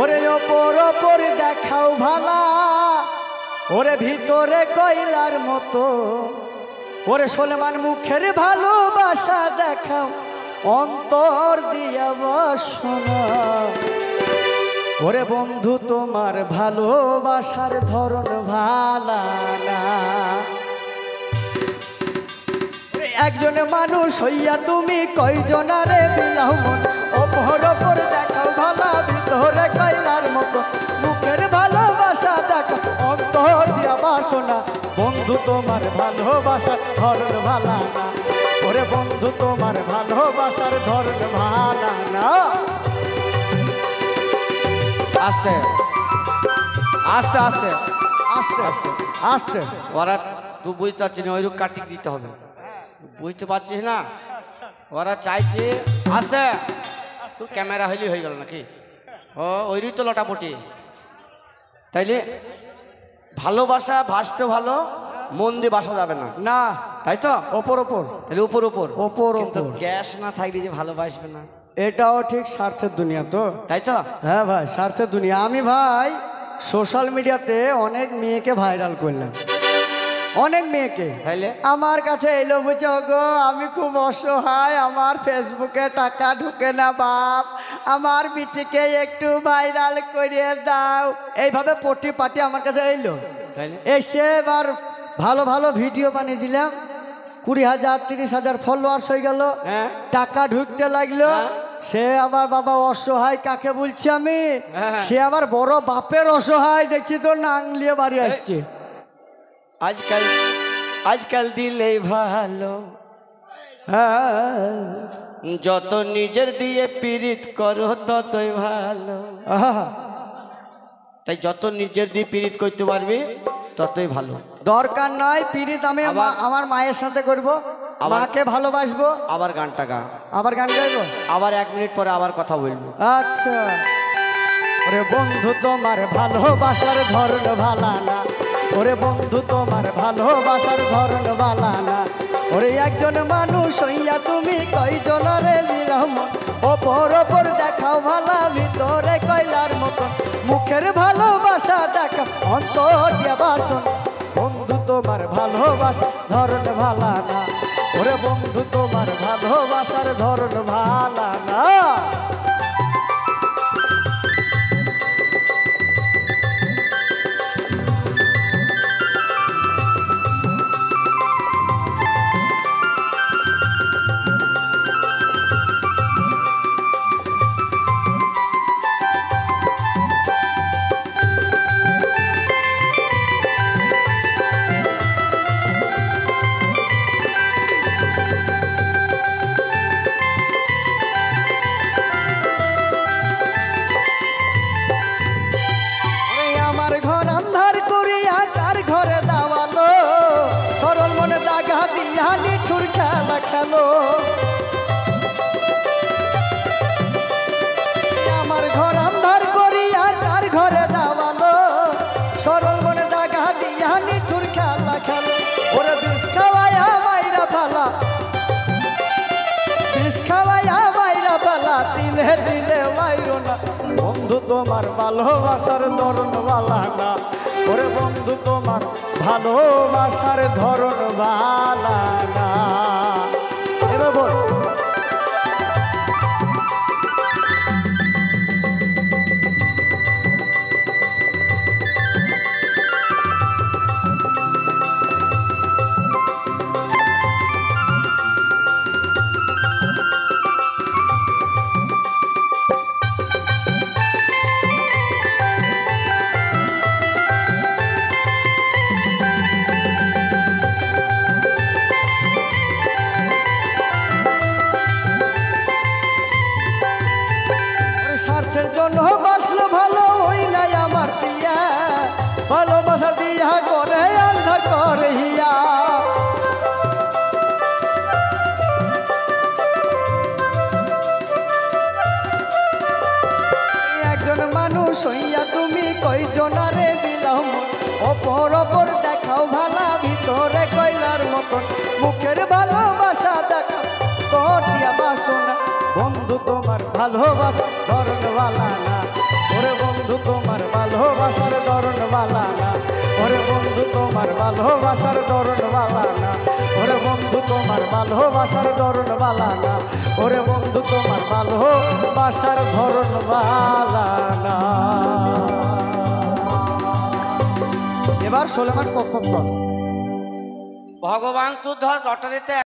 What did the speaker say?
ওরে ওপর ওপর দেখাও ভালা, ওরে ভিতরে কয়লার মতো, ওরে সলমান মুখের ভালোবাসা দেখাও অন্তর দিয়া বাসনা। ওরে বন্ধু তোমার ভালোবাসার ধরন ভালা না। একজন মানুষ হইয়া তুমি কয়জনারে বিলাও মন, ওপর ওপর দেখাও ভালা, ভিতরে কয়লার মতো, মুখের ভালোবাসা দেখো অন্তর দিয়া বাসনা। বন্ধু তোমার ভালোবাসার ধরন ভালা না, ওরে বন্ধু তোমার ভালোবাসার ধরন ভালা না। আস্তে আস্তে আস্তে আস্তে আস্তে আস্তে ওরা তুই বুঝতে পারছিস না, ওইরকম কাটিং দিতে হবে, বুঝতে পারছিস না? ওরা চাইছে আস্তে, তোর ক্যামেরা হইলে হয়ে গেল নাকি? ও ওইরই তো লটাপটি। তাইলে ভালোবাসা ভাসতে ভালো, মন দিয়ে বাসা যাবে না, না তাই তো? ওপর ওপর তাহলে উপর উপর ওপর কিন্তু ওপর গ্যাস না থাকলে যে ভালোবাসবে না, এটাও ঠিক স্বার্থের দুনিয়া তো, তাই তো? হ্যাঁ ভাই স্বার্থের দুনিয়া। আমি ভাই সোশ্যাল মিডিয়াতে অনেক মেয়েকে ভাইরাল করলাম, অনেক মেয়েকে। তাইলে আমার কাছে এলো বুঝছো গো, আমি খুব অসহায়, আমার ফেসবুকে টাকা ঢুকে না বাপ, আমার বিটিকে একটু ভাইরাল করিয়ে দাও, এইভাবে পটি পাটি আমার কাছে এলো। তাইলে এসে এবার ভালো ভালো ভিডিও বানিয়ে দিলাম, 20,000 30,000 ফলোয়ার্স হয়ে গেল, হ্যাঁ টাকা ঢুকতে লাগলো। সে আবার বাবা অসহায় কাকে বলছি আমি, সে আবার বড় বাপের অসহায়, দেখছি তো নাংলিয়ে বাড়ি আসছে। আজকাল আজকাল দিলেই ভালো, হ্যাঁ যত নিজের দিয়ে পীড়িত করো ততই ভালো। আহা, তাই যত নিজের দিয়ে পীড়িত করতে পারবি ততই ভালো। দরকার নয় পীড়িত, আমি আমার মায়ের সাথে করব, মাকে ভালোবাসবো। আবার গানটা গা, আবার গান গাইবো, আবার 1 মিনিট পরে আবার কথা বলবো। আচ্ছা। ওরে বন্ধু তোমার ভালোবাসার ধরন ভালা না, ওরে বন্ধু তোমার ভালোবাসার ধরন ভালা না। ওরে একজন মানুষ হইয়া তুমি কয়জনারে নিলাম, ওপর ওপর দেখাও ভালা, ভিতরে কয়লার মতো, মুখের ভালোবাসা দেখাও অন্তর দিয়া বাসন। বন্ধু তোমার ভালোবাসার ধরন ভালা না, ওরে বন্ধু তোমার ভালোবাসার ধরন ভালা না। নিঠুর খেলা খেলো, আমার ঘর আন্ধার করিয়া তার ঘরে দাওয়ালো, সরল মনে দাগা দিয়া নিঠুর খেলা খেলো। ওরে বিষ খাওয়াইয়া মাইরা ফালা, বিষ খাওয়াইয়া মাইরা ফালা, দিলে দিলে মাইরো না। বন্ধু তোমার ভালোবাসার ধরন ভালা না, ওরে বন্ধু তোমার ভালোবাসার ধরন ভালা না। এবার বল স্বার্থের জন্য বাসলো ভালো, ওই নাই আমার দিয়া, ভালোবাসা দিয়া করে আন্ধার করে হিয়া। একজন মানুষ হইয়া তুমি কয়জনারে দিলাম, ওপর ওপর দেখাও ভালা, ভিতরে কয়লার মতন, মুখের ভালোবাসা দেখাও তোর দিয়া বাসনা। বন্ধু তোমার ভালোবাসা ধরন বালা না ওরে বন্ধু তোমার ভালোবাসার ধরন বালা না ওরে বন্ধু তোমার ভালোবাসার ধরন বালা না ওরে বন্ধু তোমার ভালোবাসার ধরন বালা না ওরে বন্ধু তোমার ভালোবাসার ধরন বালা না। এবার সোলেমান কখন ভগবান তো ধর লটারিতে